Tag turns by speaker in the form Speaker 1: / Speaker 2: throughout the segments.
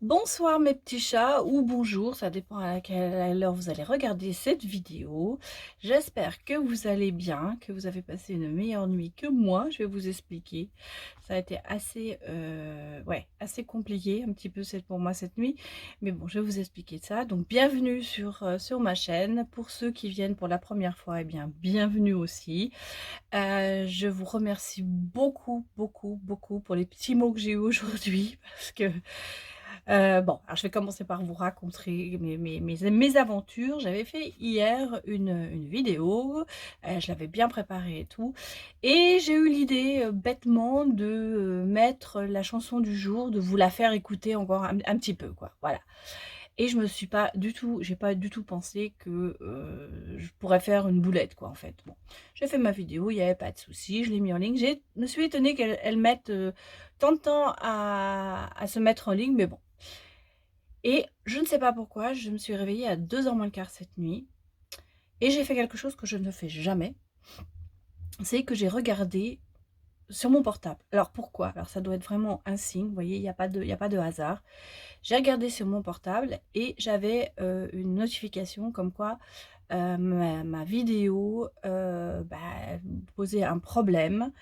Speaker 1: Bonsoir mes petits chats ou bonjour, ça dépend à quelle heure vous allez regarder cette vidéo. J'espère que vous allez bien, que vous avez passé une meilleure nuit que moi. Je vais vous expliquer. Ça a été assez, ouais, assez compliqué un petit peu pour moi cette nuit. Mais bon, je vais vous expliquer ça. Donc bienvenue sur ma chaîne. Pour ceux qui viennent pour la première fois, eh bien bienvenue aussi. Je vous remercie beaucoup, beaucoup, beaucoup pour les petits mots que j'ai eu aujourd'hui parce que bon, alors je vais commencer par vous raconter mes aventures. J'avais fait hier une vidéo, je l'avais bien préparée et tout, et j'ai eu l'idée, bêtement de, mettre la chanson du jour, de vous la faire écouter encore un petit peu, quoi, voilà. Et je me suis pas du tout j'ai pas du tout pensé que, je pourrais faire une boulette, quoi, en fait. Bon, j'ai fait ma vidéo, il y avait pas de souci, je l'ai mis en ligne. Je me suis étonnée qu'elle mette, tant de temps à se mettre en ligne, mais bon. Et je ne sais pas pourquoi, je me suis réveillée à 2 heures moins le quart cette nuit et j'ai fait quelque chose que je ne fais jamais, c'est que j'ai regardé sur mon portable. Alors pourquoi? Alors ça doit être vraiment un signe, vous voyez, il y a pas de hasard. J'ai regardé sur mon portable et j'avais, une notification comme quoi, ma vidéo, posait un problème.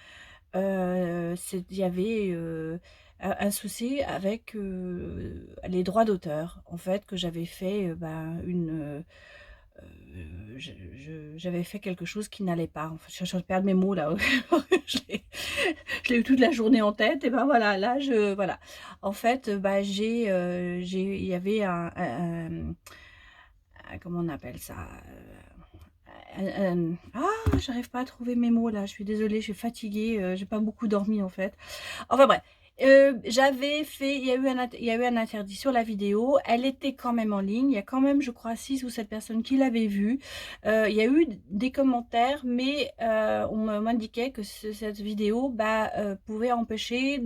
Speaker 1: Il y avait, un souci avec, les droits d'auteur. En fait, que j'avais fait, j'avais fait quelque chose qui n'allait pas. Enfin, je suis en train de perdre mes mots là. Je l'ai je l'ai eu toute la journée en tête et ben voilà, là voilà. En fait, il y avait comment on appelle ça? J'arrive pas à trouver mes mots là, je suis désolée, je suis fatiguée, j'ai pas beaucoup dormi en fait. Enfin bref, j'avais fait il y a eu un interdit sur la vidéo, elle était quand même en ligne, il y a quand même je crois 6 ou 7 personnes qui l'avaient vue. Il y a eu des commentaires, mais m'indiquait que cette vidéo, pouvait empêcher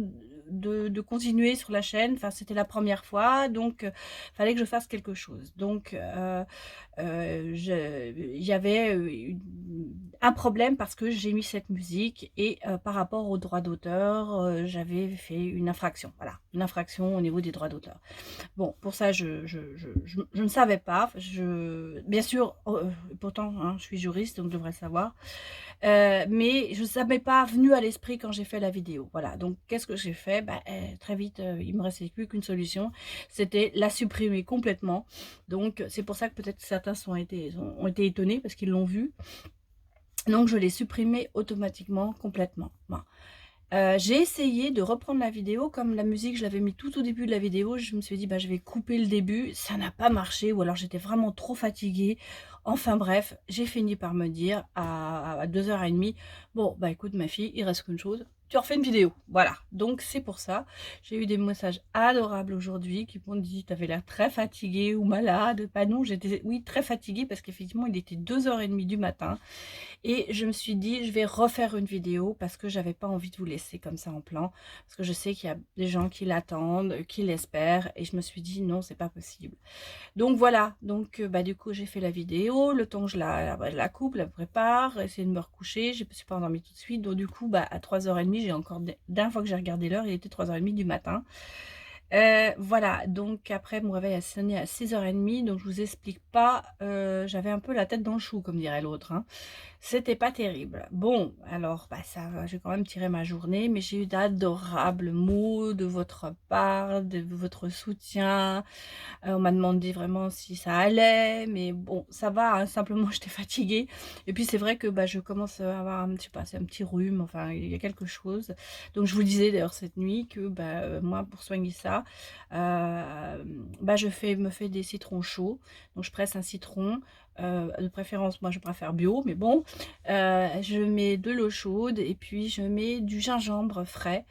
Speaker 1: de continuer sur la chaîne. Enfin, c'était la première fois, donc fallait que je fasse quelque chose. Donc il y avait, un problème parce que j'ai mis cette musique et par rapport aux droits d'auteur, j'avais fait une infraction, voilà, une infraction au niveau des droits d'auteur. Bon, pour ça, je ne savais pas, bien sûr, pourtant, hein, je suis juriste, donc je devrais savoir. Mais je ça m'est pas venu à l'esprit quand j'ai fait la vidéo. Voilà, donc qu'est-ce que j'ai fait? Très vite, il me restait plus qu'une solution, c'était la supprimer complètement. Donc c'est pour ça que peut-être certains ont été étonnés parce qu'ils l'ont vue. Donc je l'ai supprimée automatiquement, complètement. Bon. J'ai essayé de reprendre la vidéo, comme la musique, je l'avais mis tout au début de la vidéo, je me suis dit: «Bah, je vais couper le début». Ça n'a pas marché ou alors j'étais vraiment trop fatiguée. Enfin bref, j'ai fini par me dire à 2h30: «Bon, bah, écoute ma fille, il reste qu'une chose, tu refais une vidéo». Voilà, donc c'est pour ça. J'ai eu des messages adorables aujourd'hui qui m'ont dit: «Tu avais l'air très fatiguée ou malade». Bah non, j'étais oui, très fatiguée parce qu'effectivement, il était 2h30 du matin. Et je me suis dit: «Je vais refaire une vidéo» parce que j'avais pas envie de vous laisser comme ça en plan. Parce que je sais qu'il y a des gens qui l'attendent, qui l'espèrent et je me suis dit: «Non, c'est pas possible». Donc voilà, donc du coup, j'ai fait la vidéo, le temps que je la coupe, la prépare, essayer de me recoucher. Je me suis pas endormie tout de suite, donc du coup, à 3h30, j'ai encore dernière fois que j'ai regardé l'heure, il était 3h30 du matin. Voilà, donc après mon réveil a sonné à 6h30, donc je vous explique pas, j'avais un peu la tête dans le chou comme dirait l'autre, hein. C'était pas terrible. Bon, alors, ça va, j'ai quand même tiré ma journée, mais j'ai eu d'adorables mots de votre part, de votre soutien. On m'a demandé vraiment si ça allait, mais bon, ça va, hein, simplement j'étais fatiguée et puis c'est vrai que, je commence à avoir je sais pas, c'est un petit rhume, enfin, il y a quelque chose. Donc je vous disais d'ailleurs cette nuit que, moi pour soigner ça, je me fais des citrons chauds. Donc je presse un citron, de préférence, moi je préfère bio, mais bon, je mets de l'eau chaude et puis je mets du gingembre frais.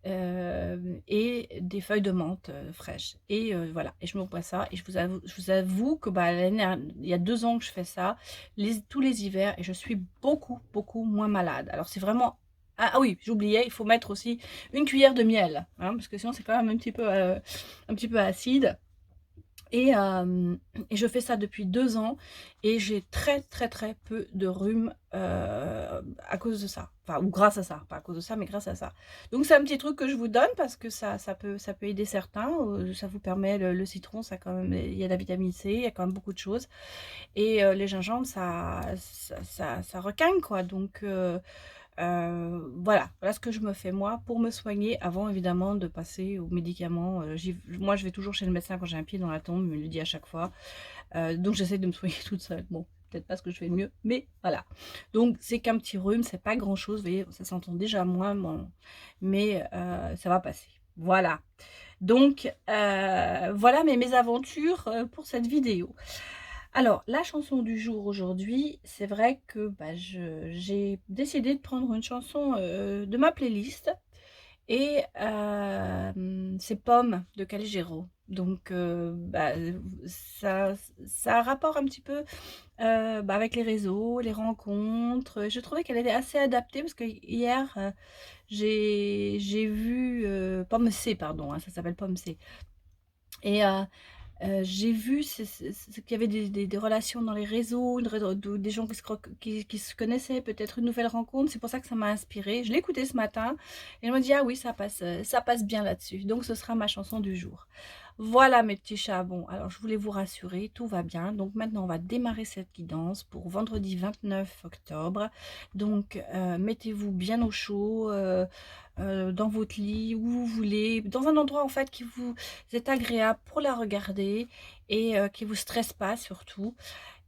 Speaker 1: Et des feuilles de menthe, fraîches et voilà et je me bois ça et je vous avoue que, il y a 2 ans que je fais ça, tous les hivers et je suis beaucoup, beaucoup moins malade. Alors c'est vraiment ah oui, j'oubliais, il faut mettre aussi une cuillère de miel, hein, parce que sinon c'est quand même un petit peu acide. Et je fais ça depuis 2 ans et j'ai très, très, très peu de rhume, à cause de ça. Enfin, ou grâce à ça, pas à cause de ça, mais grâce à ça. Donc c'est un petit truc que je vous donne parce que ça peut aider certains, ça vous permet le citron, ça quand même il y a de la vitamine C, il y a quand même beaucoup de choses et les gingembre ça requinque quoi donc voilà ce que je me fais moi pour me soigner avant évidemment de passer aux médicaments. Moi je vais toujours chez le médecin quand j'ai un pied dans la tombe, il me le dit à chaque fois. Donc j'essaie de me soigner toute seule. Bon, peut-être pas ce que je fais de mieux, mais voilà. Donc c'est qu'un petit rhume, c'est pas grand-chose, vous voyez, ça s'entend déjà moins, bon, mais ça va passer. Voilà. Donc voilà mes mésaventures pour cette vidéo. Alors, la chanson du jour aujourd'hui, c'est vrai que bah, j'ai décidé de prendre une chanson de ma playlist et c'est Pomme de Calogero. Donc, bah, ça, ça a rapport un petit peu bah, avec les réseaux, les rencontres. Je trouvais qu'elle était assez adaptée parce que hier, j'ai vu Pomme C, pardon, hein, ça s'appelle Pomme C. Et j'ai vu qu'il y avait des relations dans les réseaux, des gens qui se connaissaient, peut-être une nouvelle rencontre. C'est pour ça que ça m'a inspirée. Je l'ai écoutée ce matin et je me dis: «Ah oui, ça passe bien là-dessus». Donc ce sera ma chanson du jour. Voilà mes petits chats. Bon, alors je voulais vous rassurer, tout va bien. Donc maintenant, on va démarrer cette guidance pour vendredi 29 octobre. Donc mettez-vous bien au chaud, dans votre lit, où vous voulez, dans un endroit en fait qui vous est agréable pour la regarder et qui vous stresse pas surtout.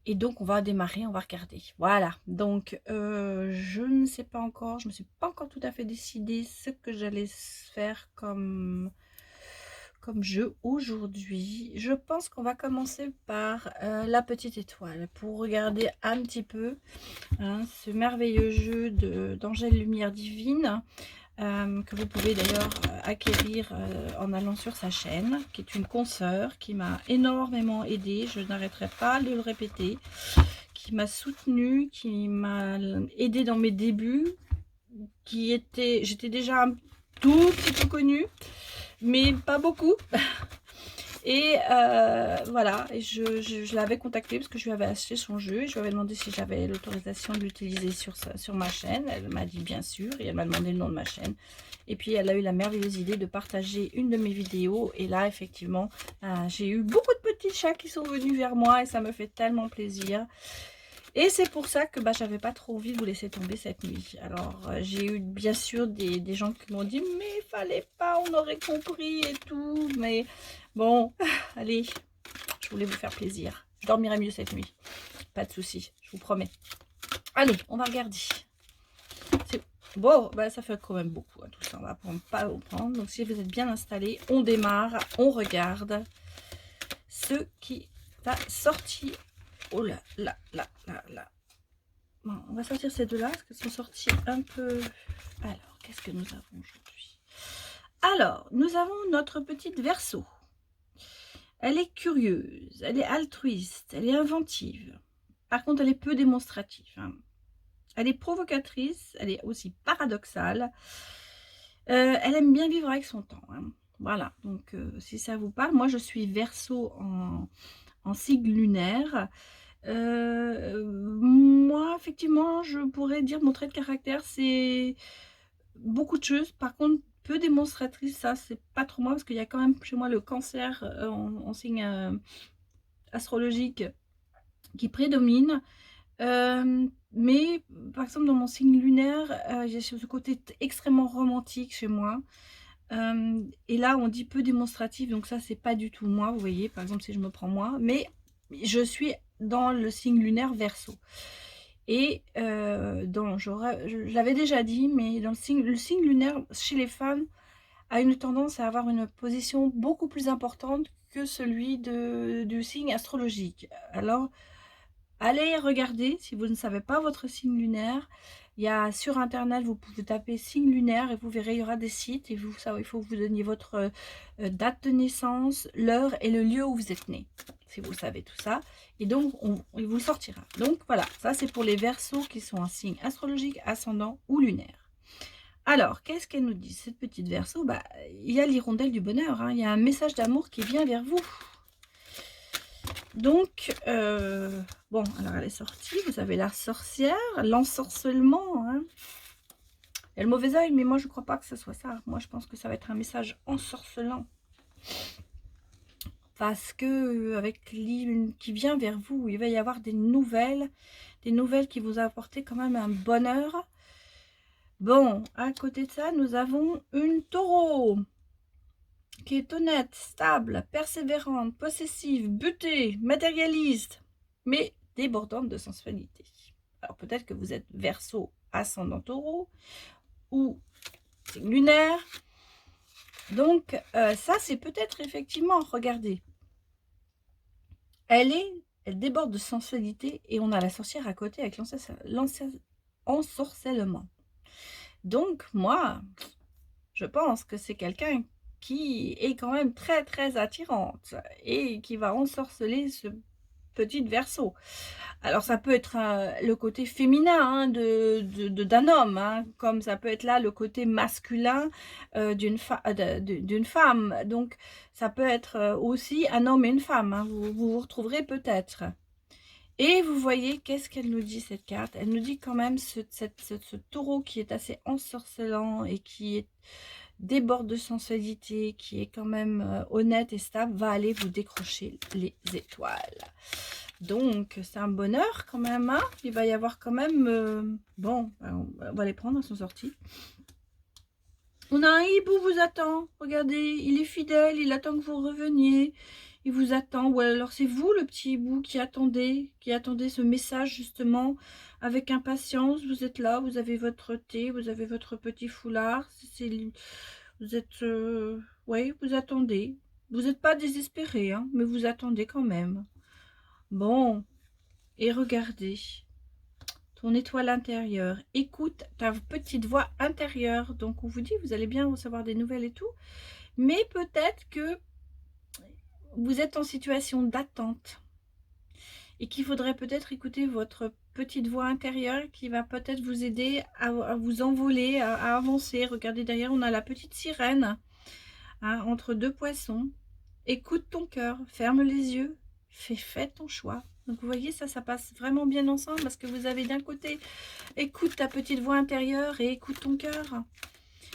Speaker 1: Et donc on va démarrer, on va regarder. Voilà, donc je ne sais pas encore, je me suis pas encore tout à fait décidé ce que j'allais faire comme jeu aujourd'hui. Je pense qu'on va commencer par la petite étoile pour regarder un petit peu hein, ce merveilleux jeu d'Angèle Lumière Divine que vous pouvez d'ailleurs acquérir en allant sur sa chaîne, qui est une consoeur qui m'a énormément aidé, je n'arrêterai pas de le répéter, qui m'a soutenue, qui m'a aidé dans mes débuts, j'étais déjà un tout petit peu connue, mais pas beaucoup. Et voilà, et je l'avais contactée parce que je lui avais acheté son jeu et je lui avais demandé si j'avais l'autorisation de l'utiliser sur ma chaîne. Elle m'a dit bien sûr et elle m'a demandé le nom de ma chaîne. Et puis elle a eu la merveilleuse idée de partager une de mes vidéos. Et là, effectivement, j'ai eu beaucoup de petits chats qui sont venus vers moi et ça me fait tellement plaisir. Et c'est pour ça que bah, j'avais pas trop envie de vous laisser tomber cette nuit. Alors, j'ai eu bien sûr des gens qui m'ont dit « Mais il fallait pas, on aurait compris et tout. » Mais bon, allez, je voulais vous faire plaisir. Je dormirai mieux cette nuit. Pas de souci, je vous promets. Allez, on va regarder. Bon, bah, ça fait quand même beaucoup, hein, tout ça. On va pas le prendre. Donc, si vous êtes bien installés, on démarre, on regarde ce qui va sortir. Oh là là là là là. Bon, on va sortir ces deux-là parce qu'elles sont sorties un peu... Alors, qu'est-ce que nous avons aujourd'hui? Alors, nous avons notre petite Verseau. Elle est curieuse, elle est altruiste, elle est inventive. Par contre, elle est peu démonstrative. Hein. Elle est provocatrice, elle est aussi paradoxale. Elle aime bien vivre avec son temps. Hein. Voilà, donc si ça vous parle, moi je suis Verseau en signe lunaire. Moi, effectivement, je pourrais dire mon trait de caractère, c'est beaucoup de choses. Par contre, peu démonstratrice, ça, c'est pas trop moi, parce qu'il y a quand même chez moi le cancer en signe astrologique qui prédomine. Mais, par exemple, dans mon signe lunaire, j'ai ce côté extrêmement romantique chez moi. Et là, on dit peu démonstratif, donc ça, c'est pas du tout moi, vous voyez, par exemple, si je me prends moi. Mais je suis dans le signe lunaire Verseau. Et je l'avais déjà dit, mais dans le signe lunaire chez les femmes a une tendance à avoir une position beaucoup plus importante que celui du signe astrologique. Alors, allez regarder si vous ne savez pas votre signe lunaire. Il y a sur internet, vous pouvez taper signe lunaire et vous verrez, il y aura des sites et il faut que vous donniez votre date de naissance, l'heure et le lieu où vous êtes né. Si vous savez tout ça. Et donc, il vous sortira. Donc voilà, ça c'est pour les Verseaux qui sont un signe astrologique, ascendant ou lunaire. Alors, qu'est-ce qu'elle nous dit, cette petite Verseau? Bah, il y a l'hirondelle du bonheur, hein. Il y a un message d'amour qui vient vers vous. Donc, bon, alors elle est sortie. Vous avez la sorcière, l'ensorcellement. Hein. Il y a le mauvais œil, mais moi, je ne crois pas que ce soit ça. Moi, je pense que ça va être un message ensorcelant. Parce que, avec l'île qui vient vers vous, il va y avoir des nouvelles qui vous apportent quand même un bonheur. Bon, à côté de ça, nous avons une taureau qui est honnête, stable, persévérante, possessive, butée, matérialiste, mais débordante de sensualité. Alors peut-être que vous êtes Verseau, ascendant taureau, ou lunaire. Donc ça, c'est peut-être effectivement, regardez, elle déborde de sensualité et on a la sorcière à côté avec l'ensorcellement. Donc moi, je pense que c'est quelqu'un qui est quand même très très attirante et qui va ensorceler ce petit Verseau. Alors ça peut être le côté féminin hein, d'un homme, hein, comme ça peut être là le côté masculin d'une femme. Donc ça peut être aussi un homme et une femme, hein, vous retrouverez peut-être. Et vous voyez, qu'est-ce qu'elle nous dit cette carte? Elle nous dit quand même ce taureau qui est assez ensorcelant et qui déborde de sensualité, qui est quand même honnête et stable, va aller vous décrocher les étoiles. Donc, c'est un bonheur quand même. Hein, il va y avoir quand même... bon, on va les prendre, elles sont sorties. On a un hibou vous attend. Regardez, il est fidèle, il attend que vous reveniez. Il vous attend. Ou alors c'est vous le petit hibou qui attendez ce message justement avec impatience. Vous êtes là, vous avez votre thé, vous avez votre petit foulard. Vous êtes... oui, vous attendez. Vous n'êtes pas désespéré, hein, mais vous attendez quand même. Bon, et regardez. Ton étoile intérieure, écoute ta petite voix intérieure. Donc on vous dit, vous allez bien recevoir des nouvelles et tout. Mais peut-être que vous êtes en situation d'attente. Et qu'il faudrait peut-être écouter votre petite voix intérieure qui va peut-être vous aider à vous envoler, à avancer. Regardez derrière, on a la petite sirène hein, entre deux poissons. Écoute ton cœur, ferme les yeux, fais ton choix. Donc vous voyez, ça passe vraiment bien ensemble parce que vous avez d'un côté, écoute ta petite voix intérieure et écoute ton cœur.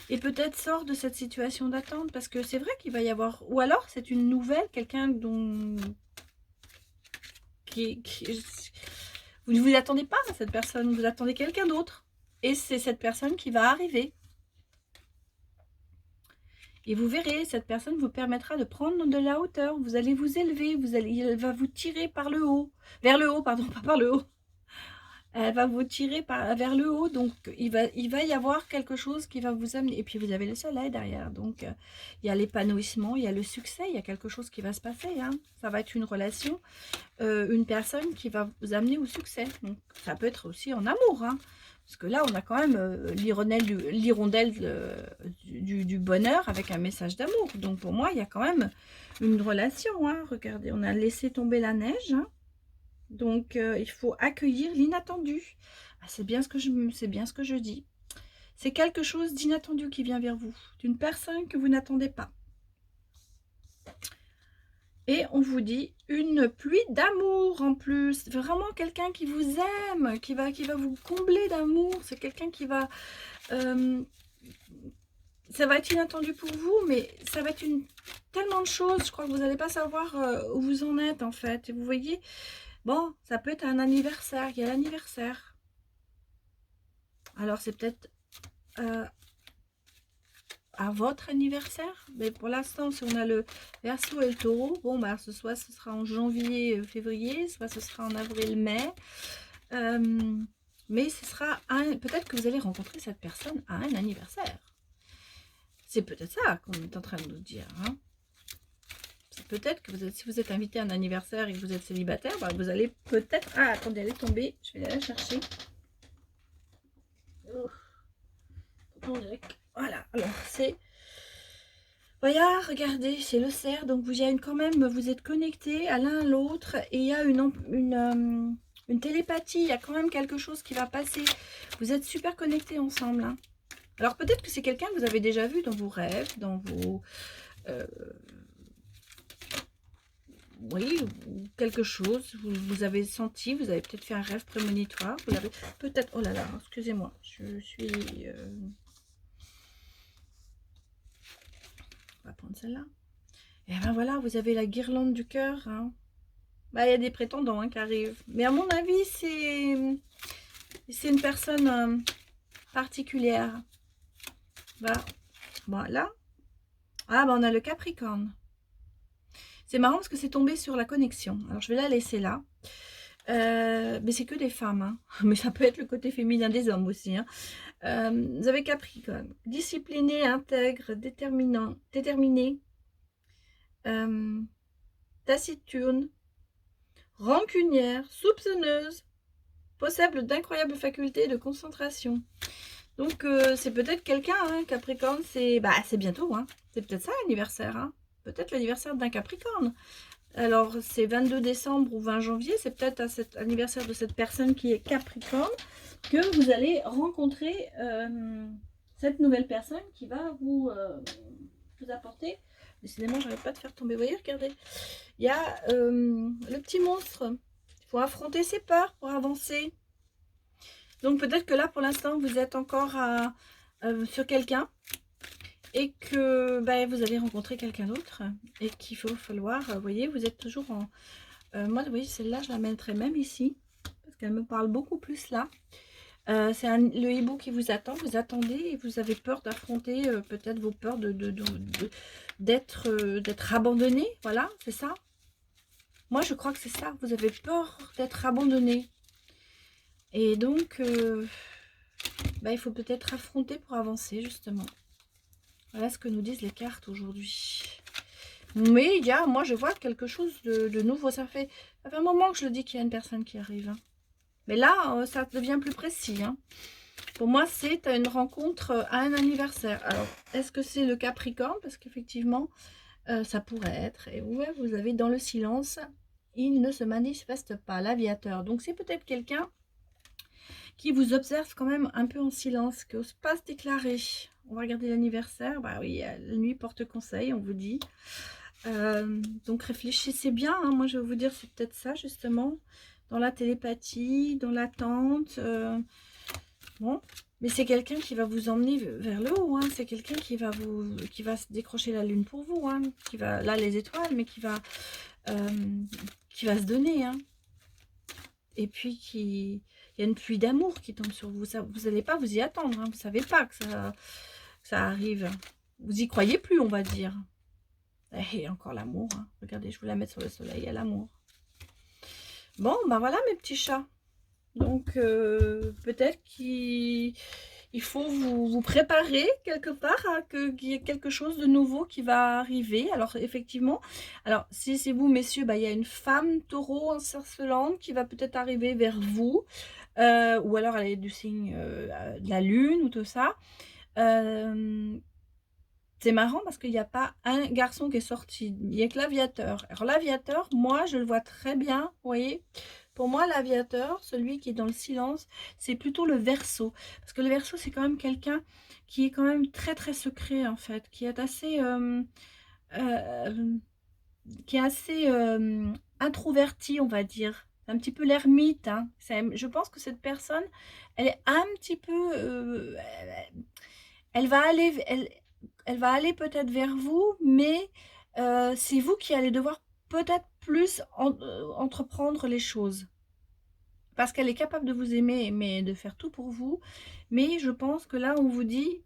Speaker 1: Et peut-être sors de cette situation d'attente parce que c'est vrai qu'il va y avoir... Ou alors c'est une nouvelle, quelqu'un dont... Vous ne vous attendez pas à cette personne, vous attendez quelqu'un d'autre. Et c'est cette personne qui va arriver. Et vous verrez, cette personne vous permettra de prendre de la hauteur. Vous allez vous élever, il va vous tirer par le haut. Vers le haut, pardon, pas par le haut. Elle va vous tirer vers le haut. Donc, il va y avoir quelque chose qui va vous amener. Et puis, vous avez le soleil derrière. Donc, il y a l'épanouissement, il y a le succès. Il y a quelque chose qui va se passer. Hein. Ça va être une relation, une personne qui va vous amener au succès. Donc, ça peut être aussi en amour. Hein. Parce que là, on a quand même l'hirondelle du bonheur avec un message d'amour. Donc, pour moi, il y a quand même une relation. Hein. Regardez, on a laissé tomber la neige. Hein. Donc, il faut accueillir l'inattendu. Ah, c'est bien ce que je dis. C'est quelque chose d'inattendu qui vient vers vous. D'une personne que vous n'attendez pas. Et on vous dit une pluie d'amour en plus. Vraiment quelqu'un qui vous aime, qui va vous combler d'amour. C'est quelqu'un qui va... ça va être inattendu pour vous, mais ça va être tellement de choses. Je crois que vous n'allez pas savoir où vous en êtes en fait. Et vous voyez, bon, ça peut être un anniversaire. Il y a l'anniversaire. Alors c'est peut-être... à votre anniversaire, mais pour l'instant si on a le Verseau et le Taureau, bon bah soit ce sera en janvier février, soit ce sera en avril mai, mais ce sera peut-être que vous allez rencontrer cette personne à un anniversaire. C'est peut-être ça qu'on est en train de nous dire, hein. C'est peut-être que si vous êtes invité à un anniversaire et que vous êtes célibataire, bah vous allez peut-être... Ah attendez, elle est tombée, je vais aller la chercher. Voilà, alors c'est... Voilà, regardez, c'est le cerf, donc vous êtes connectés à l'un à l'autre et il y a une télépathie, il y a quand même quelque chose qui va passer. Vous êtes super connectés ensemble. Hein. Alors peut-être que c'est quelqu'un que vous avez déjà vu dans vos rêves, dans oui, ou quelque chose, vous avez senti, vous avez peut-être fait un rêve prémonitoire, vous l'avez peut-être, oh là là, excusez-moi, je suis, on va prendre celle-là, et ben voilà, vous avez la guirlande du cœur, hein. Bah, il y a des prétendants hein, qui arrivent, mais à mon avis, c'est une personne particulière. Bah, voilà. Ah, bah on a le Capricorne. C'est marrant parce que c'est tombé sur la connexion. Alors, je vais la laisser là. Mais c'est que des femmes. Hein. Mais ça peut être le côté féminin des hommes aussi. Hein. Vous avez Capricorne. Discipliné, intègre, déterminé, taciturne, rancunière, soupçonneuse, possède d'incroyables facultés de concentration. Donc, c'est peut-être quelqu'un, hein, Capricorne, c'est bientôt. Hein. C'est peut-être ça l'anniversaire. Hein. Peut-être l'anniversaire d'un Capricorne. Alors, c'est 22 décembre ou 20 janvier. C'est peut-être à cet anniversaire de cette personne qui est Capricorne que vous allez rencontrer cette nouvelle personne qui va vous apporter. Décidément, je n'arrive pas de faire tomber. Vous voyez, regardez. Il y a le petit monstre. Il faut affronter ses peurs pour avancer. Donc, peut-être que là, pour l'instant, vous êtes encore sur quelqu'un. Et que vous allez rencontrer quelqu'un d'autre et qu'il faut falloir, vous voyez, vous êtes toujours en... moi, vous voyez, celle-là, je la mettrai même ici, parce qu'elle me parle beaucoup plus là. C'est le hibou qui vous attend, vous attendez et vous avez peur d'affronter peut-être vos peurs d'être abandonné, voilà, c'est ça. Moi, je crois que c'est ça, vous avez peur d'être abandonné. Et donc, il faut peut-être affronter pour avancer, justement. Voilà ce que nous disent les cartes aujourd'hui. Mais il y a, moi je vois quelque chose de nouveau. Ça fait un moment que je le dis qu'il y a une personne qui arrive. Hein. Mais là, ça devient plus précis. Hein. Pour moi, c'est une rencontre à un anniversaire. Alors, est-ce que c'est le Capricorne? Parce qu'effectivement, ça pourrait être. Et ouais, vous avez dans le silence, il ne se manifeste pas, l'aviateur. Donc, c'est peut-être quelqu'un qui vous observe quand même un peu en silence, qui n'ose pas se déclarer. On va regarder l'anniversaire. Bah oui, la nuit porte conseil, on vous dit. Donc réfléchissez bien. Hein. Moi, je vais vous dire, c'est peut-être ça, justement. Dans la télépathie, dans l'attente. Bon. Mais c'est quelqu'un qui va vous emmener vers le haut. Hein. C'est quelqu'un qui va se décrocher la lune pour vous. Hein. Qui va, là, les étoiles, mais qui va se donner. Hein. Et puis, il y a une pluie d'amour qui tombe sur vous. Ça, vous n'allez pas vous y attendre. Hein. Vous ne savez pas que ça arrive. Vous y croyez plus, on va dire. Et encore l'amour. Hein. Regardez, je vous la mets sur le soleil. Il y a l'amour. Bon, ben voilà mes petits chats. Donc, peut-être qu'il faut vous préparer quelque part à qu'il y ait quelque chose de nouveau qui va arriver. Alors, effectivement, alors si c'est vous, messieurs, il y a une femme taureau encercelante qui va peut-être arriver vers vous. Ou alors elle est du signe de la lune ou tout ça. C'est marrant parce qu'il n'y a pas un garçon qui est sorti. Il n'y a que l'aviateur. Alors l'aviateur, moi, je le vois très bien, vous voyez. Pour moi, l'aviateur, celui qui est dans le silence, c'est plutôt le Verseau. Parce que le Verseau, c'est quand même quelqu'un qui est quand même très, très secret, en fait. Qui est assez... introverti, on va dire. C'est un petit peu l'ermite. Hein. Je pense que cette personne, elle est un petit peu... elle va aller peut-être vers vous, mais c'est vous qui allez devoir peut-être plus entreprendre les choses. Parce qu'elle est capable de vous aimer, mais de faire tout pour vous. Mais je pense que là, on vous dit,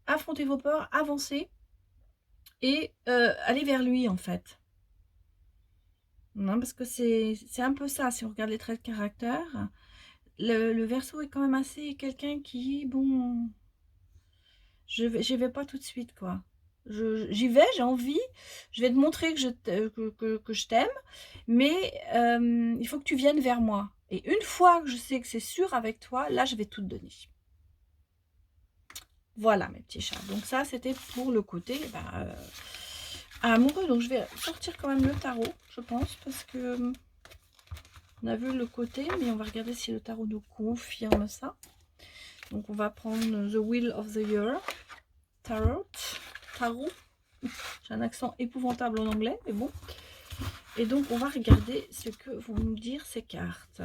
Speaker 1: affrontez vos peurs, avancez et allez vers lui, en fait. Non, parce que c'est un peu ça, si on regarde les traits de caractère. Le Verseau est quand même assez quelqu'un qui, bon, j'y vais pas tout de suite, quoi. J'y vais, j'ai envie, je vais te montrer que je t'aime, mais il faut que tu viennes vers moi. Et une fois que je sais que c'est sûr avec toi, là, je vais tout te donner. Voilà, mes petits chats. Donc ça, c'était pour le côté amoureux. Donc je vais sortir quand même le tarot, je pense, parce que on a vu le côté, mais on va regarder si le tarot nous confirme ça. Donc on va prendre The Wheel of the Year. Tarot. J'ai un accent épouvantable en anglais, mais bon. Et donc, on va regarder ce que vont nous dire ces cartes.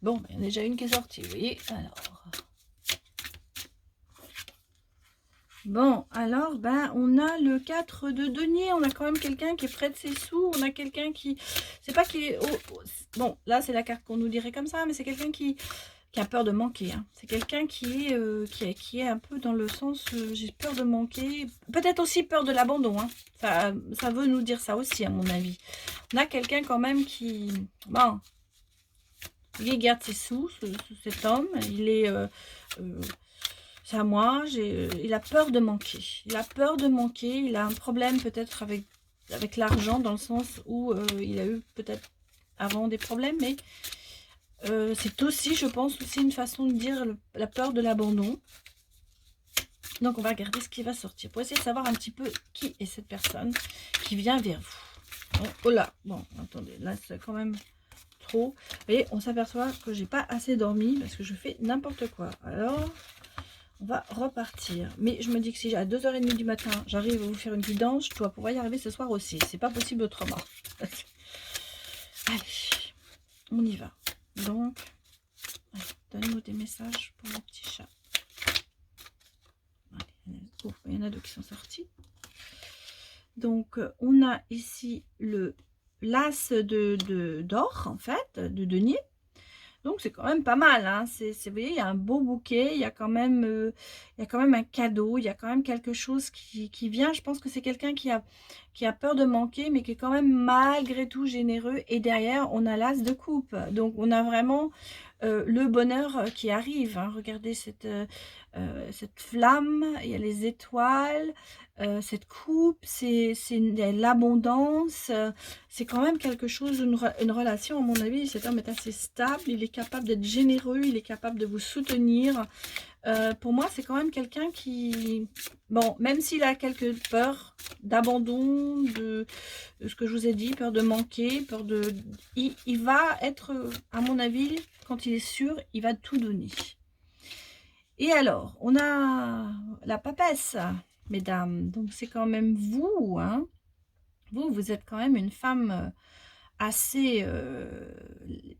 Speaker 1: Bon, il y en a déjà une qui est sortie, vous voyez. Alors... Bon, alors, ben, on a le 4 de denier. On a quand même quelqu'un qui est près de ses sous. On a quelqu'un qui... C'est pas qui est... bon, là, c'est la carte qu'on nous dirait comme ça, mais c'est quelqu'un qui a peur de manquer. Hein. C'est quelqu'un qui est un peu dans le sens j'ai peur de manquer. Peut-être aussi peur de l'abandon. Hein. Ça veut nous dire ça aussi, à mon avis. On a quelqu'un quand même qui... Bon, il garde ses sous, cet homme. Il est... c'est à moi, il a peur de manquer. Il a peur de manquer. Il a un problème peut-être avec l'argent, dans le sens où il a eu peut-être avant des problèmes, mais c'est aussi, je pense, aussi une façon de dire la peur de l'abandon. Donc, on va regarder ce qui va sortir pour essayer de savoir un petit peu qui est cette personne qui vient vers vous. Oh là, bon, attendez, là, c'est quand même trop. Et on s'aperçoit que j'ai pas assez dormi parce que je fais n'importe quoi. Alors... on va repartir. Mais je me dis que si à 2h30 du matin, j'arrive à vous faire une guidance, je dois pouvoir y arriver ce soir aussi. C'est pas possible autrement. Allez, on y va. Donc, donne-nous des messages pour le petit chat. Allez, il y en a deux qui sont sortis. Donc, on a ici l'as d'or, en fait, de denier. Donc, c'est quand même pas mal. Hein. Vous voyez, il y a un beau bouquet, il y a quand même un cadeau, il y a quand même quelque chose qui vient. Je pense que c'est quelqu'un qui a peur de manquer, mais qui est quand même malgré tout généreux. Et derrière, on a l'as de coupe. Donc, on a vraiment le bonheur qui arrive. Hein. Regardez cette flamme, il y a les étoiles, cette coupe, c'est l'abondance. C'est quand même quelque chose, une relation, à mon avis. Cet homme est assez stable, il est capable d'être généreux, il est capable de vous soutenir. Pour moi, c'est quand même quelqu'un qui... Bon, même s'il a quelques peurs d'abandon, de ce que je vous ai dit, peur de manquer, peur de... Il va être, à mon avis, quand il est sûr, il va tout donner. Et alors, on a la papesse, mesdames. Donc, c'est quand même vous, hein. Vous êtes quand même une femme assez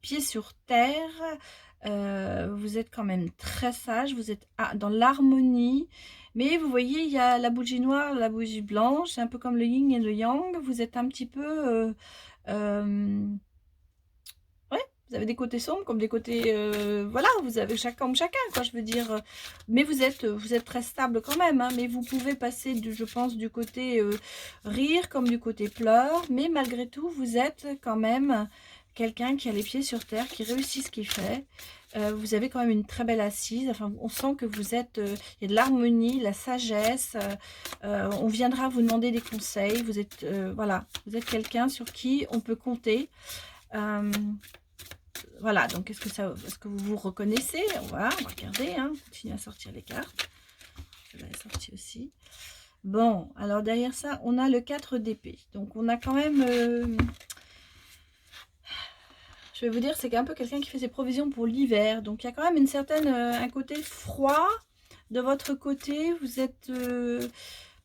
Speaker 1: pieds sur terre. Vous êtes quand même très sage. Vous êtes dans l'harmonie. Mais vous voyez, il y a la bougie noire, la bougie blanche. C'est un peu comme le yin et le yang. Vous êtes un petit peu... vous avez des côtés sombres comme des côtés... voilà, vous avez chacun, quoi, je veux dire. Mais vous êtes très stable quand même. Hein, mais vous pouvez passer, je pense, du côté rire comme du côté pleurs. Mais malgré tout, vous êtes quand même quelqu'un qui a les pieds sur terre, qui réussit ce qu'il fait. Vous avez quand même une très belle assise. Enfin, on sent que vous êtes... il y a de l'harmonie, la sagesse. On viendra vous demander des conseils. Vous êtes, voilà, vous êtes quelqu'un sur qui on peut compter. Voilà, donc est-ce que vous vous reconnaissez? On va regarder, hein, continuer à sortir les cartes. Je vais la sortir aussi. Bon, alors derrière ça, on a le 4 d'épée. Donc on a quand même... je vais vous dire, c'est un peu quelqu'un qui fait ses provisions pour l'hiver. Donc il y a quand même une certaine, un côté froid de votre côté. Vous êtes...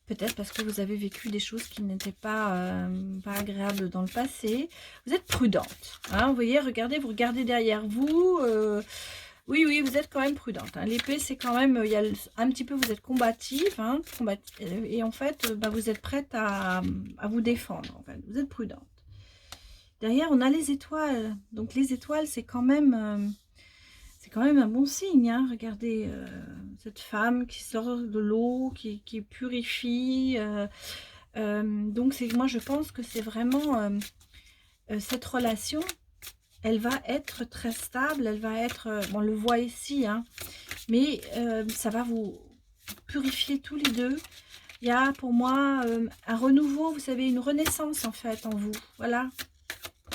Speaker 1: peut-être parce que vous avez vécu des choses qui n'étaient pas agréables dans le passé. Vous êtes prudente. Hein, vous voyez, regardez, vous regardez derrière vous. Oui, vous êtes quand même prudente. Hein. L'épée, c'est quand même... il y a un petit peu, vous êtes combative. Hein, et en fait, vous êtes prête à vous défendre. En fait. Vous êtes prudente. Derrière, on a les étoiles. Donc, les étoiles, c'est quand même... c'est quand même un bon signe, hein. Regardez cette femme qui sort de l'eau, qui purifie. Donc, moi, je pense que c'est vraiment cette relation, elle va être très stable, elle va être, on le voit ici, hein, mais ça va vous purifier tous les deux. Il y a pour moi un renouveau, vous savez, une renaissance en fait en vous. Voilà,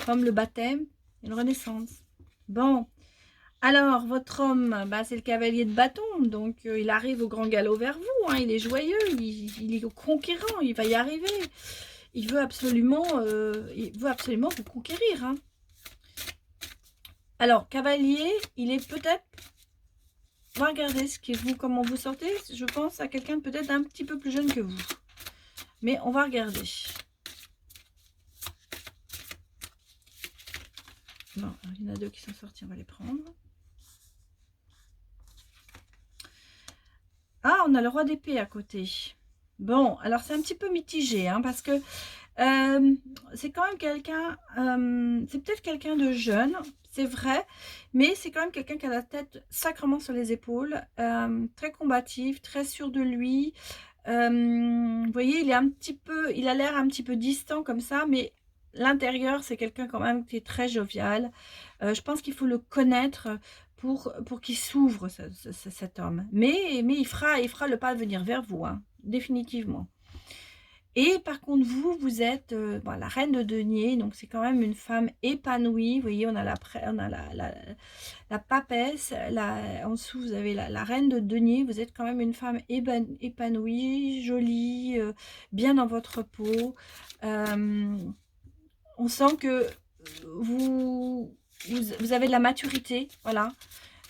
Speaker 1: comme le baptême, une renaissance. Bon. Alors, votre homme, c'est le cavalier de bâton, donc il arrive au grand galop vers vous, hein, il est joyeux, il est conquérant, il va y arriver. Il veut absolument vous conquérir. Hein. Alors, cavalier, il est peut-être... On va regarder comment vous sortez. Je pense à quelqu'un peut-être un petit peu plus jeune que vous. Mais on va regarder. Bon, il y en a 2 qui sont sortis, on va les prendre. Ah, on a le roi d'épée à côté. Bon, alors c'est un petit peu mitigé, hein, parce que c'est quand même quelqu'un, c'est peut-être quelqu'un de jeune, c'est vrai, mais c'est quand même quelqu'un qui a la tête sacrément sur les épaules, très combatif, très sûr de lui. Vous voyez, il a l'air un petit peu distant comme ça, mais l'intérieur, c'est quelqu'un quand même qui est très jovial. Je pense qu'il faut le connaître pour qu'il s'ouvre, cet homme. Mais il fera le pas de venir vers vous, hein, définitivement. Et par contre, vous êtes la reine de denier, donc c'est quand même une femme épanouie. Vous voyez, on a la papesse, en dessous, vous avez la reine de denier. Vous êtes quand même une femme épanouie, jolie, bien dans votre peau. On sent que vous avez de la maturité, voilà.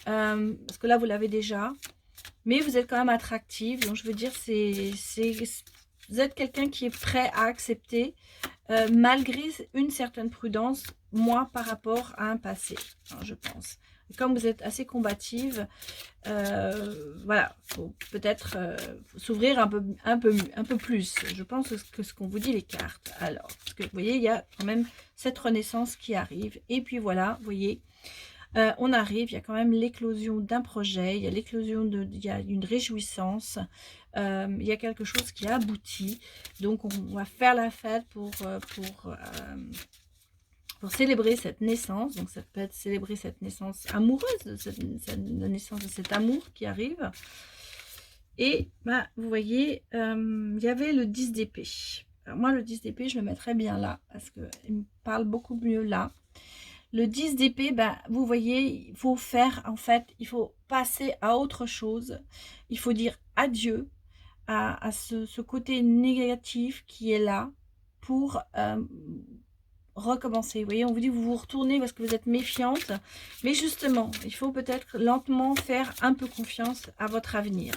Speaker 1: Parce que là, vous l'avez déjà. Mais vous êtes quand même attractive. Donc, je veux dire, vous êtes quelqu'un qui est prêt à accepter, malgré une certaine prudence, moi, par rapport à un passé, hein, je pense. Et comme vous êtes assez combative, voilà, faut peut-être s'ouvrir un peu plus. Je pense que ce qu'on vous dit les cartes. Alors, parce que vous voyez, il y a quand même cette renaissance qui arrive. Et puis voilà, vous voyez, on arrive, il y a quand même l'éclosion d'un projet, il y a une réjouissance, il y a quelque chose qui aboutit. Donc on va faire la fête pour célébrer cette naissance. Donc ça peut être célébrer cette naissance amoureuse, la naissance de cet amour qui arrive. Et vous voyez, il y avait le 10 d'épée. Alors moi, le 10 d'épée, je le mettrais bien là, parce qu'il me parle beaucoup mieux là. Le 10 d'épée, vous voyez, il faut faire, en fait, il faut passer à autre chose. Il faut dire adieu à ce côté négatif qui est là pour recommencer. Vous voyez, on vous dit, vous vous retournez parce que vous êtes méfiante. Mais justement, il faut peut-être lentement faire un peu confiance à votre avenir.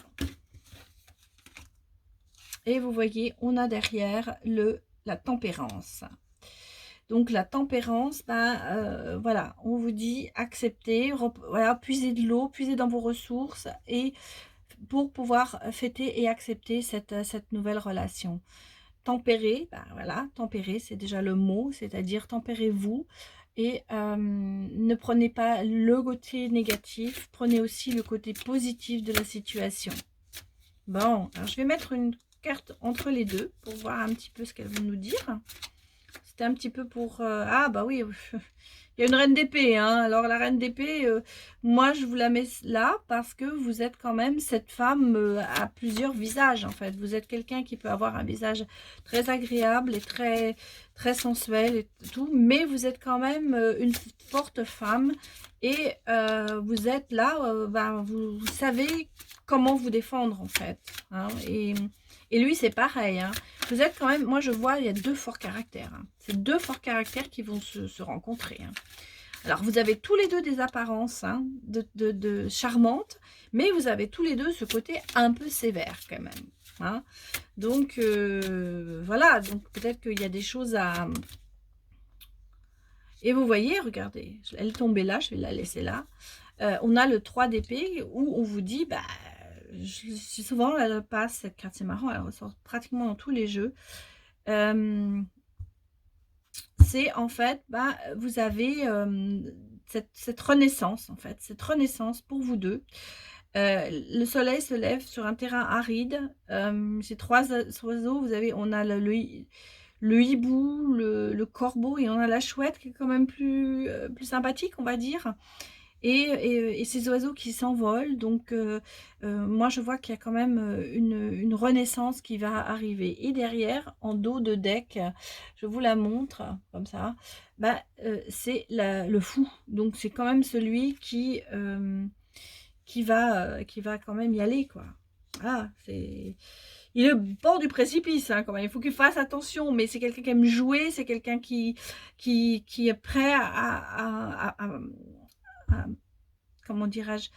Speaker 1: Et vous voyez, on a derrière la tempérance. Donc la tempérance, voilà, on vous dit accepter, voilà, puiser de l'eau, puiser dans vos ressources et pour pouvoir fêter et accepter cette nouvelle relation. Tempérer, voilà, tempérer, c'est déjà le mot, c'est-à-dire tempérez-vous et ne prenez pas le côté négatif, prenez aussi le côté positif de la situation. Bon, alors je vais mettre une carte entre les deux pour voir un petit peu ce qu'elle veut nous dire. C'était un petit peu pour... ah bah oui, il y a une reine d'épée, hein. Alors la reine d'épée, moi je vous la mets là parce que vous êtes quand même cette femme à plusieurs visages en fait. Vous êtes quelqu'un qui peut avoir un visage très agréable et très, très sensuel et tout, mais vous êtes quand même une forte femme et vous êtes là, vous savez comment vous défendre en fait, hein, et lui c'est pareil, hein. Vous êtes quand même, moi je vois, il y a 2 forts caractères, hein. C'est 2 forts caractères qui vont se rencontrer, hein. Alors vous avez tous les deux des apparences, hein, de charmantes, mais vous avez tous les deux ce côté un peu sévère quand même, hein. Donc voilà, donc peut-être qu'il y a des choses à... Et vous voyez, regardez, elle est tombée là, je vais la laisser là. On a le 3 d'épée où on vous dit, souvent elle passe, cette carte, c'est marrant, elle ressort pratiquement dans tous les jeux. C'est en fait, vous avez cette renaissance, en fait, cette renaissance pour vous deux. Le soleil se lève sur un terrain aride. Ces 3 oiseaux, on a le hibou, le corbeau et on a la chouette qui est quand même plus sympathique, on va dire. Et ces oiseaux qui s'envolent, donc moi je vois qu'il y a quand même une renaissance qui va arriver. Et derrière, en dos de deck, je vous la montre comme ça, c'est le fou. Donc c'est quand même celui qui va quand même y aller, quoi. Ah, il est au bord du précipice, hein, quand même. Il faut qu'il fasse attention, mais c'est quelqu'un qui aime jouer, c'est quelqu'un qui est prêt à comment dirais-je,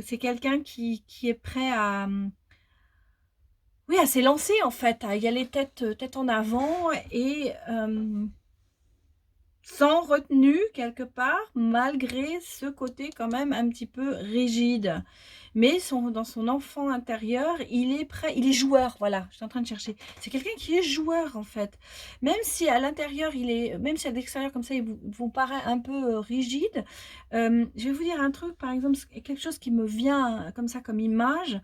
Speaker 1: C'est quelqu'un qui est prêt à, oui, à s'élancer en fait, à y aller tête en avant et sans retenue quelque part, malgré ce côté quand même un petit peu rigide. Mais dans son enfant intérieur, il est prêt, il est joueur, voilà, je suis en train de chercher. C'est quelqu'un qui est joueur en fait. Même si à l'intérieur, même si à l'extérieur comme ça, il vous paraît un peu rigide, je vais vous dire un truc, par exemple, quelque chose qui me vient comme ça, comme image.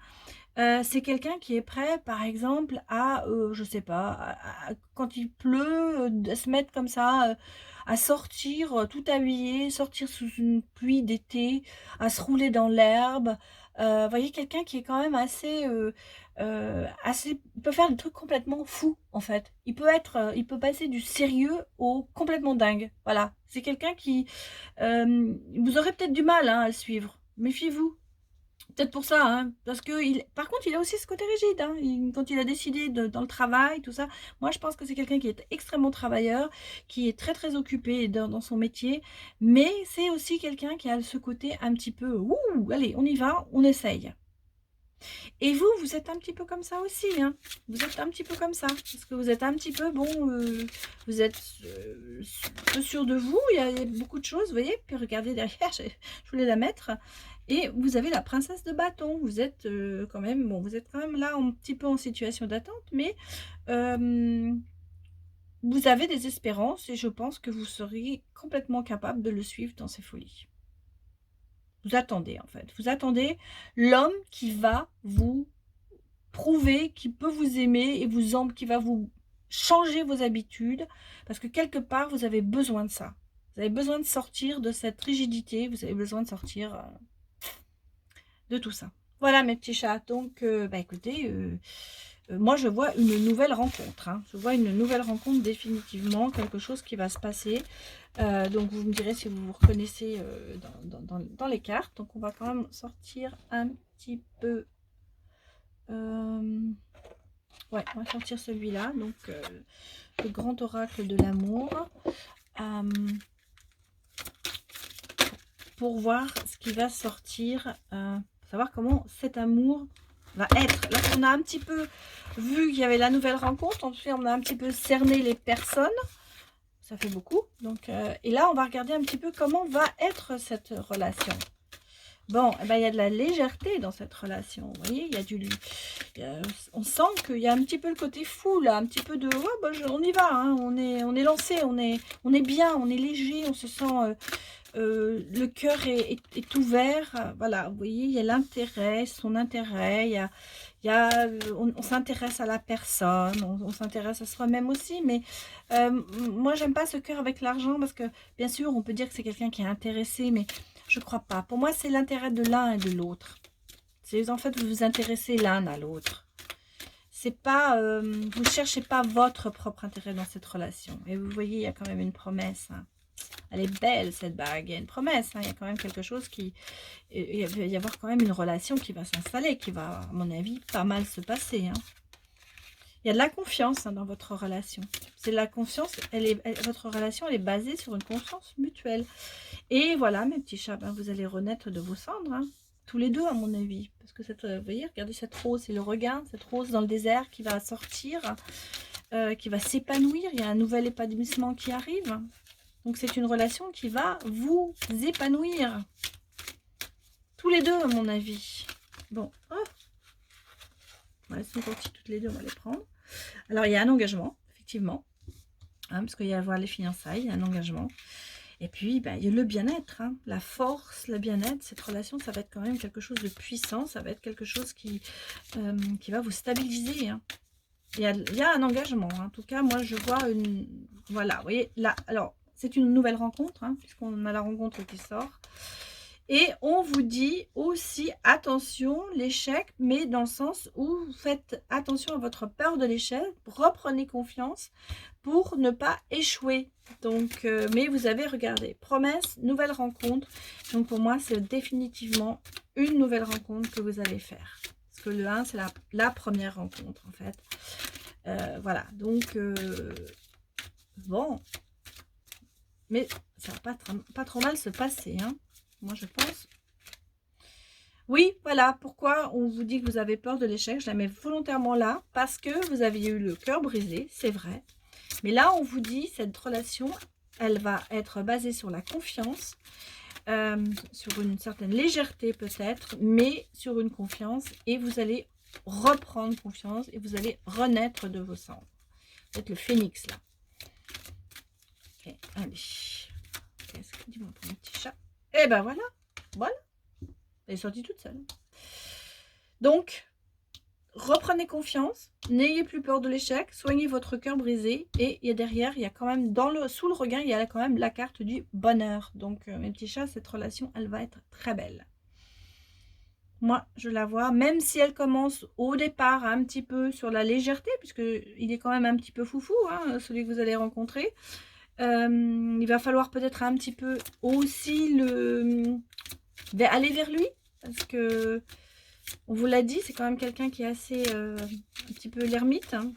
Speaker 1: C'est quelqu'un qui est prêt, par exemple, à, je sais pas, quand il pleut, de se mettre comme ça, à sortir tout habillé, sortir sous une pluie d'été, à se rouler dans l'herbe. Vous voyez, quelqu'un qui est quand même assez, il peut faire des trucs complètement fous, en fait. Il peut passer du sérieux au complètement dingue. Voilà, c'est quelqu'un qui, vous aurez peut-être du mal hein, à le suivre. Méfiez-vous. Peut-être pour ça, hein, parce que par contre, il a aussi ce côté rigide. Hein, quand il a décidé dans le travail, tout ça, moi je pense que c'est quelqu'un qui est extrêmement travailleur, qui est très très occupé dans son métier, mais c'est aussi quelqu'un qui a ce côté un petit peu, ouh, allez, on y va, on essaye. Et vous, vous êtes un petit peu comme ça aussi, hein. Vous êtes un petit peu comme ça, parce que vous êtes un petit peu, bon, vous êtes peu sûr de vous, il y a beaucoup de choses, vous voyez, puis regardez derrière, je voulais la mettre, et vous avez la princesse de bâton, vous êtes quand même, bon, vous êtes quand même là un petit peu en situation d'attente, mais vous avez des espérances, et je pense que vous seriez complètement capable de le suivre dans ses folies. Vous attendez en fait, vous attendez l'homme qui va vous prouver, qui peut vous aimer et qui va vous changer vos habitudes, parce que quelque part vous avez besoin de ça. Vous avez besoin de sortir de cette rigidité, vous avez besoin de sortir de tout ça. Voilà mes petits chats, donc écoutez, moi je vois une nouvelle rencontre, hein. Je vois une nouvelle rencontre définitivement, quelque chose qui va se passer. Donc vous me direz si vous vous reconnaissez dans les cartes. Donc on va quand même sortir un petit peu. Ouais, on va sortir celui-là. Donc le grand oracle de l'amour. Pour voir ce qui va sortir. Savoir comment cet amour va être. Là on a un petit peu vu qu'il y avait la nouvelle rencontre. Ensuite on a un petit peu cerné les personnes. Ça fait beaucoup. Donc, et là, on va regarder un petit peu comment va être cette relation. Bon, eh ben, il y a de la légèreté dans cette relation. Vous voyez, on sent qu'il y a un petit peu le côté fou, là. Un petit peu de, ouais, bah, on y va. Hein, on est lancé, on est bien, on est léger, on se sent... le cœur est ouvert. Voilà, vous voyez, il y a l'intérêt, son intérêt, on s'intéresse à la personne, on s'intéresse à soi-même aussi, mais moi j'aime pas ce cœur avec l'argent parce que bien sûr on peut dire que c'est quelqu'un qui est intéressé, mais je crois pas. Pour moi c'est l'intérêt de l'un et de l'autre. C'est en fait vous vous intéressez l'un à l'autre. C'est pas, vous cherchez pas votre propre intérêt dans cette relation. Et vous voyez, il y a quand même une promesse. Hein. Elle est belle cette bague, il y a une promesse, hein. Il y a quand même quelque chose qui... Il va y avoir quand même une relation qui va s'installer, qui va, à mon avis, pas mal se passer. Hein. Il y a de la confiance hein, dans votre relation. C'est la confiance, votre relation elle est basée sur une confiance mutuelle. Et voilà mes petits chats, vous allez renaître de vos cendres. Hein. Tous les deux à mon avis. Parce que vous voyez, regardez cette rose, c'est le regain, cette rose dans le désert qui va sortir, qui va s'épanouir. Il y a un nouvel épanouissement qui arrive. Donc, c'est une relation qui va vous épanouir. Tous les deux, à mon avis. Bon, hop. Elles sont sorties toutes les deux, on va les prendre. Alors, il y a un engagement, effectivement. Hein, parce qu'il y a à voir les fiançailles, il y a un engagement. Et puis, il y a le bien-être, hein, la force, le bien-être. Cette relation, ça va être quand même quelque chose de puissant. Ça va être quelque chose qui va vous stabiliser. Hein. Il y a un engagement. Hein. En tout cas, moi, je vois une... Voilà, vous voyez, là, alors... C'est une nouvelle rencontre, hein, puisqu'on a la rencontre qui sort. Et on vous dit aussi, attention, l'échec, mais dans le sens où vous faites attention à votre peur de l'échec, reprenez confiance pour ne pas échouer. Donc, mais vous avez regardé, promesse, nouvelle rencontre. Donc pour moi, c'est définitivement une nouvelle rencontre que vous allez faire. Parce que le 1, c'est la première rencontre, en fait. Voilà, donc, bon... Mais ça va pas trop mal se passer, hein. Moi, je pense. Oui, voilà pourquoi on vous dit que vous avez peur de l'échec. Je la mets volontairement là parce que vous aviez eu le cœur brisé, c'est vrai. Mais là, on vous dit, cette relation, elle va être basée sur la confiance, sur une certaine légèreté peut-être, mais sur une confiance. Et vous allez reprendre confiance et vous allez renaître de vos cendres. Vous êtes le phénix là. Okay, allez. Qu'est-ce que dis-moi pour mon petit chat? Et ben voilà. Voilà. Elle est sortie toute seule. Donc, reprenez confiance, n'ayez plus peur de l'échec, soignez votre cœur brisé et il y a derrière, il y a quand même, sous le regain, il y a quand même la carte du bonheur. Donc, mes petits chats, cette relation, elle va être très belle. Moi, je la vois, même si elle commence au départ un petit peu sur la légèreté, puisque il est quand même un petit peu foufou, hein, celui que vous allez rencontrer. Il va falloir peut-être un petit peu aussi aller vers lui, parce que on vous l'a dit, c'est quand même quelqu'un qui est assez un petit peu l'ermite, hein,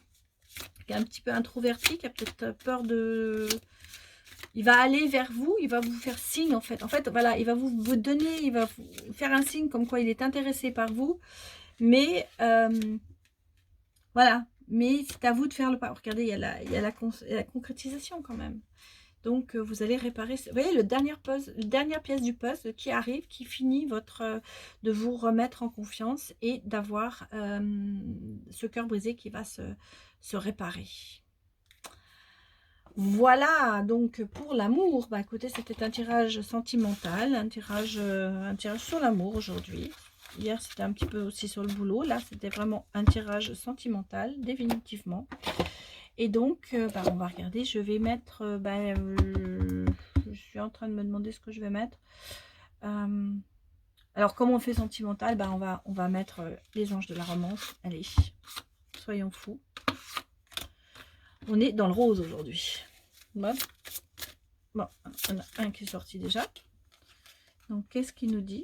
Speaker 1: qui est un petit peu introverti, qui a peut-être peur de... Il va aller vers vous, il va vous faire signe en fait. En fait, voilà, il va vous donner, il va vous faire un signe comme quoi il est intéressé par vous. Mais voilà, mais c'est à vous de faire le pas. Regardez, il y a la concrétisation quand même. Donc, vous allez réparer... Vous voyez, la dernière pièce du puzzle qui arrive, qui finit de vous remettre en confiance et d'avoir ce cœur brisé qui va se réparer. Voilà, donc pour l'amour, bah écoutez, c'était un tirage sentimental, un tirage sur l'amour aujourd'hui. Hier, c'était un petit peu aussi sur le boulot. Là, c'était vraiment un tirage sentimental, définitivement. Et donc, bah, on va regarder. Je vais mettre... je suis en train de me demander ce que je vais mettre. Alors, comme on fait sentimental, bah, on va mettre les anges de la romance. Allez, soyons fous. On est dans le rose aujourd'hui. Bon, on a un qui est sorti déjà. Donc, qu'est-ce qu'il nous dit?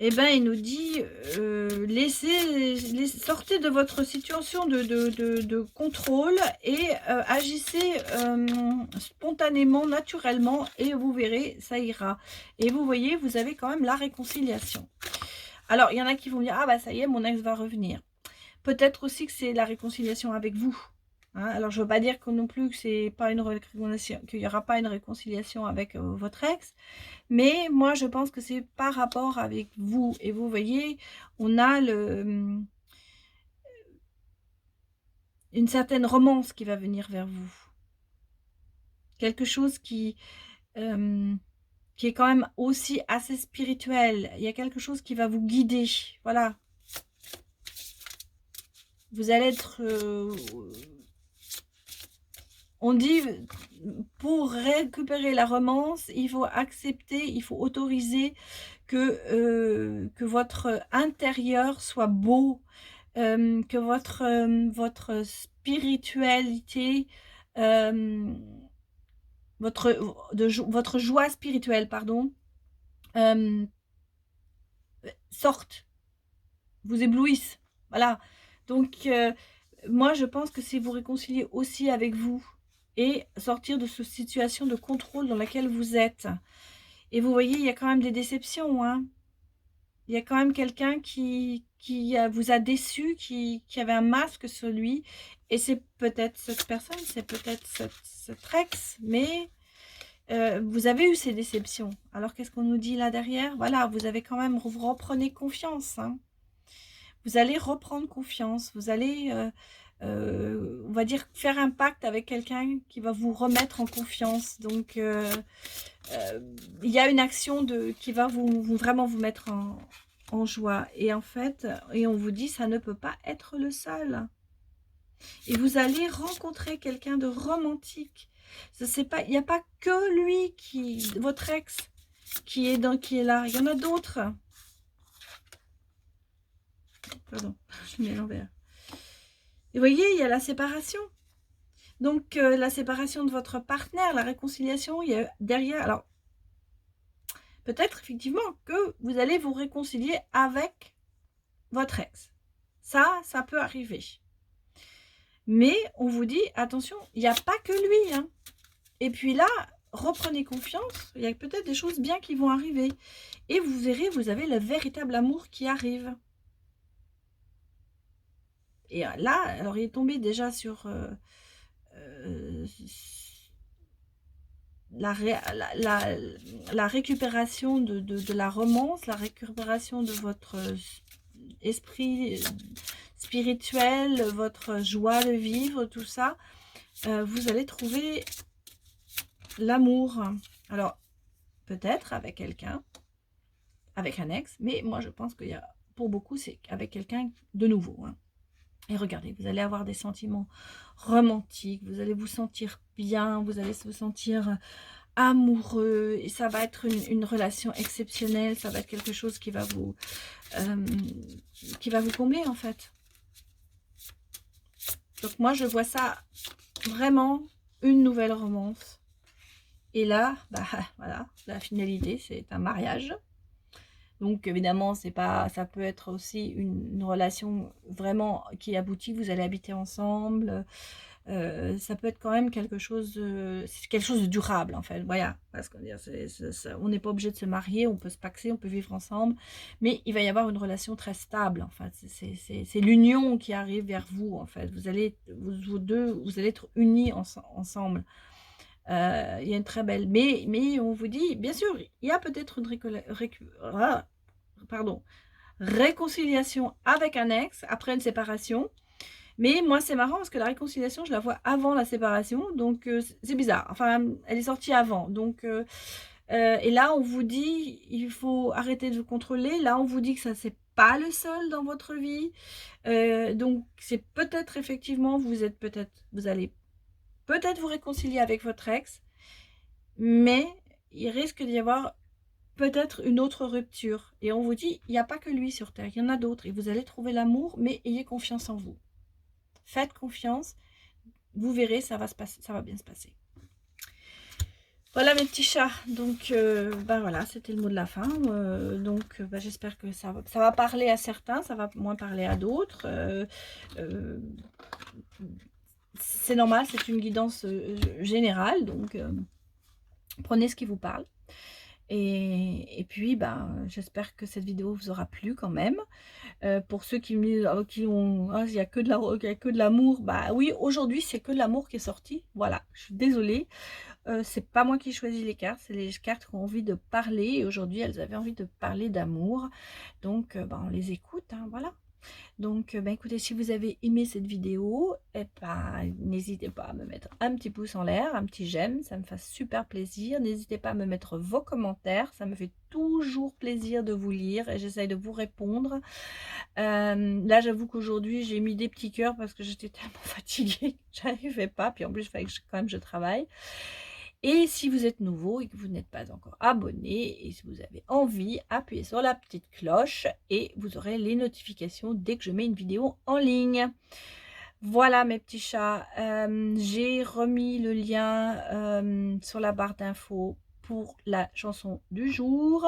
Speaker 1: Eh bien, il nous dit, sortez de votre situation de contrôle et agissez spontanément, naturellement, et vous verrez, ça ira. Et vous voyez, vous avez quand même la réconciliation. Alors, il y en a qui vont dire, ah bah ça y est, mon ex va revenir. Peut-être aussi que c'est la réconciliation avec vous. Hein, alors, je ne veux pas dire que non plus que c'est pas une réconciliation, qu'il n'y aura pas une réconciliation avec votre ex, mais moi, je pense que c'est par rapport avec vous. Et vous voyez, on a une certaine romance qui va venir vers vous. Quelque chose qui est quand même aussi assez spirituel. Il y a quelque chose qui va vous guider. Voilà. Vous allez être... on dit, pour récupérer la romance, il faut accepter, il faut autoriser que votre intérieur soit beau, que votre spiritualité, votre joie spirituelle, pardon, sorte, vous éblouisse. Voilà. Donc, moi, je pense que c'est vous réconcilier aussi avec vous et sortir de cette situation de contrôle dans laquelle vous êtes. Et vous voyez, il y a quand même des déceptions, hein. Il y a quand même quelqu'un qui vous a déçu, qui avait un masque sur lui. Et c'est peut-être cette personne, c'est peut-être cette ex, mais vous avez eu ces déceptions. Alors, qu'est-ce qu'on nous dit là derrière? Voilà, vous avez quand même, vous reprenez confiance, hein. Vous allez reprendre confiance, vous allez, on va dire, faire un pacte avec quelqu'un qui va vous remettre en confiance. Donc, il y a une action qui va vraiment vous mettre en joie. Et en fait, et on vous dit, ça ne peut pas être le seul. Et vous allez rencontrer quelqu'un de romantique. Il n'y a pas que lui, votre ex, qui est là. Il y en a d'autres. Pardon, je mets à l'envers. Et vous voyez, il y a la séparation. Donc, la séparation de votre partenaire, la réconciliation, il y a derrière... Alors, peut-être effectivement que vous allez vous réconcilier avec votre ex. Ça peut arriver. Mais on vous dit, attention, il n'y a pas que lui. Hein. Et puis là, reprenez confiance, il y a peut-être des choses bien qui vont arriver. Et vous verrez, vous avez le véritable amour qui arrive. Et là, alors il est tombé déjà sur la récupération de la romance, la récupération de votre esprit spirituel, votre joie de vivre, tout ça. Vous allez trouver l'amour. Alors, peut-être avec quelqu'un, avec un ex, mais moi je pense qu'il y a, pour beaucoup, c'est avec quelqu'un de nouveau. Hein. Et regardez, vous allez avoir des sentiments romantiques, vous allez vous sentir bien, vous allez vous sentir amoureux, et ça va être une relation exceptionnelle, ça va être quelque chose qui va vous combler en fait. Donc moi je vois ça vraiment une nouvelle romance. Et là, bah voilà, la finalité c'est un mariage. Donc évidemment, c'est pas, ça peut être aussi une relation vraiment qui aboutit, vous allez habiter ensemble. Ça peut être quand même quelque chose de durable en fait. Voilà, parce qu'on on n'est pas obligé de se marier, on peut se paxer, on peut vivre ensemble, mais il va y avoir une relation très stable en fait. C'est l'union qui arrive vers vous en fait. Vous allez, vous deux, vous allez être unis ensemble. Il y a une très belle, mais on vous dit, bien sûr, il y a peut-être une réconciliation avec un ex après une séparation. Mais moi, c'est marrant parce que la réconciliation, je la vois avant la séparation. Donc, c'est bizarre. Enfin, elle est sortie avant. Donc, et là, on vous dit, il faut arrêter de vous contrôler. Là, on vous dit que ça, c'est pas le seul dans votre vie. Donc, c'est peut-être effectivement, vous allez peut-être vous réconcilier avec votre ex. Mais il risque d'y avoir peut-être une autre rupture. Et on vous dit, il n'y a pas que lui sur Terre, il y en a d'autres. Et vous allez trouver l'amour, mais ayez confiance en vous. Faites confiance, vous verrez, ça va bien se passer. Voilà mes petits chats, donc ben voilà, c'était le mot de la fin. Donc ben, j'espère que ça va parler à certains, ça va moins parler à d'autres. C'est normal, c'est une guidance générale, donc prenez ce qui vous parle. Et puis, ben, j'espère que cette vidéo vous aura plu quand même. Pour ceux qui me disent, il n'y a que de l'amour, bah oui, aujourd'hui c'est que de l'amour qui est sorti. Voilà, je suis désolée. C'est pas moi qui choisis les cartes, c'est les cartes qui ont envie de parler. Et aujourd'hui, elles avaient envie de parler d'amour. Donc, ben, on les écoute, hein, voilà. Donc, ben, écoutez, si vous avez aimé cette vidéo, n'hésitez pas à me mettre un petit pouce en l'air, un petit j'aime, ça me fait super plaisir. N'hésitez pas à me mettre vos commentaires, ça me fait toujours plaisir de vous lire et j'essaye de vous répondre. Là, j'avoue qu'aujourd'hui, j'ai mis des petits cœurs parce que j'étais tellement fatiguée que j'arrivais pas. Puis en plus, il fallait que quand même je travaille. Et si vous êtes nouveau et que vous n'êtes pas encore abonné, et si vous avez envie, appuyez sur la petite cloche et vous aurez les notifications dès que je mets une vidéo en ligne. Voilà mes petits chats, j'ai remis le lien sur la barre d'infos pour la chanson du jour.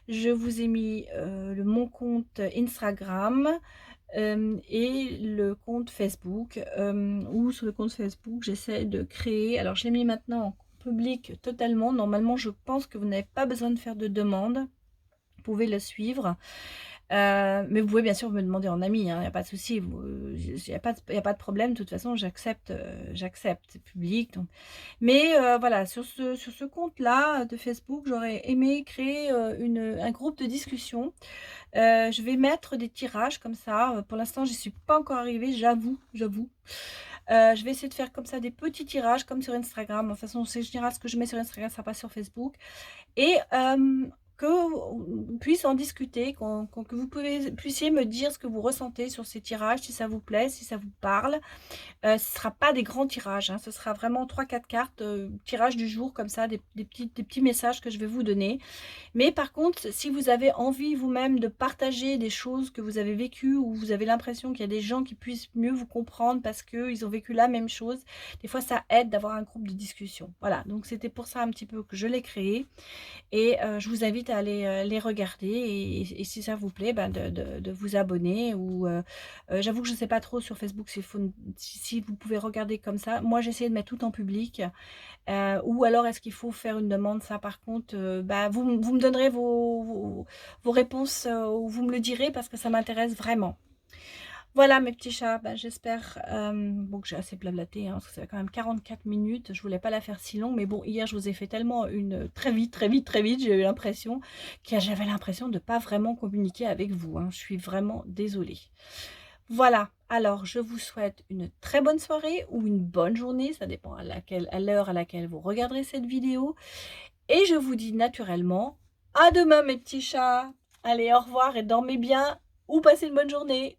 Speaker 1: Je vous ai mis mon compte Instagram et le compte Facebook, où sur le compte Facebook j'essaie de créer, alors je l'ai mis maintenant en public totalement. Normalement, je pense que vous n'avez pas besoin de faire de demande. Vous pouvez le suivre. Mais vous pouvez bien sûr me demander en ami, il n'y a pas de souci. Il n'y a pas de problème. De toute façon, j'accepte, c'est public. Donc. Mais voilà, sur ce compte-là de Facebook, j'aurais aimé créer un groupe de discussion. Je vais mettre des tirages comme ça. Pour l'instant, j'y suis pas encore arrivée, j'avoue. Je vais essayer de faire comme ça des petits tirages comme sur Instagram. De toute façon, c'est général ce que je mets sur Instagram, ça passe sur Facebook. Et qu'on puisse en discuter, que vous puissiez me dire ce que vous ressentez sur ces tirages, si ça vous plaît, si ça vous parle. Ce ne sera pas des grands tirages, hein, ce sera vraiment 3-4 cartes, tirage du jour comme ça, des petits messages que je vais vous donner. Mais par contre, si vous avez envie vous-même de partager des choses que vous avez vécues ou vous avez l'impression qu'il y a des gens qui puissent mieux vous comprendre parce qu'ils ont vécu la même chose, des fois ça aide d'avoir un groupe de discussion. Voilà, donc c'était pour ça un petit peu que je l'ai créé et je vous invite invite à aller les regarder et si ça vous plaît, ben de vous abonner ou j'avoue que je ne sais pas trop sur Facebook si vous pouvez regarder comme ça. Moi, j'essaie de mettre tout en public. Ou alors est-ce qu'il faut faire une demande? Ça par contre, bah, vous me donnerez vos réponses, ou vous me le direz parce que ça m'intéresse vraiment. Voilà mes petits chats, bah, j'espère, bon que j'ai assez blablaté, hein, parce que ça fait quand même 44 minutes. Je voulais pas la faire si longue, mais bon, hier je vous ai fait tellement une très vite, très vite, très vite, j'ai eu l'impression j'avais l'impression de pas vraiment communiquer avec vous, hein. Je suis vraiment désolée. Voilà, alors je vous souhaite une très bonne soirée ou une bonne journée, ça dépend à l'heure à laquelle vous regarderez cette vidéo et je vous dis naturellement à demain mes petits chats. Allez, au revoir et dormez bien ou passez une bonne journée.